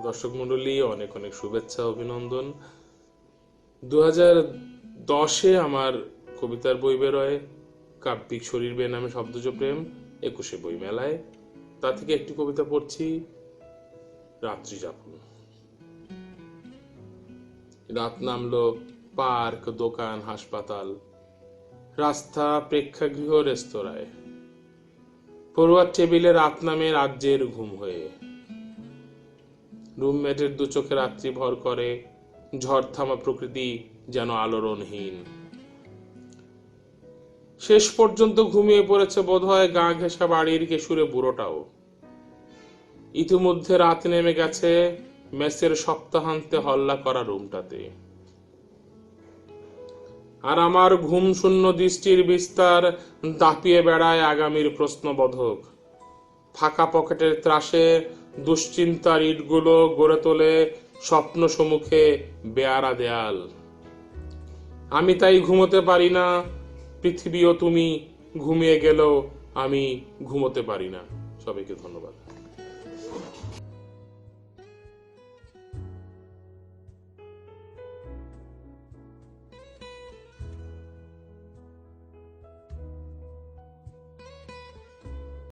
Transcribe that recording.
দর্শক মণ্ডলী, অনেক অনেক শুভেচ্ছা, অভিনন্দন। 2010-এ আমার কবিতার বই বেরোয়, কাব্যিক শরীর বেনামে শব্দজ প্রেম, 21শে বই মেলায়। তা থেকে একটি কবিতা পড়ছি, রাত্রি যাপন। রাত নামলো, পার্ক, দোকান, হাসপাতাল, রাস্তা, প্রেক্ষাগৃহ, রেস্তোরাঁয়। পড়ুয়ার টেবিলে রাত নামে রাজ্যের ঘুম হয়ে। রুমমেটের দু চোখে রাত্রি ভর করে, ঝড় থামা প্রকৃতি যেন আলোড়নহীন। শেষ পর্যন্ত ঘুমিয়ে পড়েছে বোধহয় গা ঘেঁষা বাড়ির কেশুরে বুড়োটাও। ইতিমধ্যে রাত নেমে গেছে মেসের সপ্তাহান্তে হল্লা করা রুমটাতে। আর আমার ঘুম শূন্য দৃষ্টির বিস্তার দাপিয়ে বেড়ায় আগামীর প্রশ্নবোধক। ফাঁকা পকেটের ত্রাসে দুশ্চিন্তার ইটগুলো গড়ে তোলে স্বপ্ন সম্মুখে বেয়ারা দেয়াল। আমি তাই ঘুমোতে পারি না, পৃথিবী ও তুমি ঘুমিয়ে গেলেও আমি ঘুমোতে পারি না। সবাইকে ধন্যবাদ।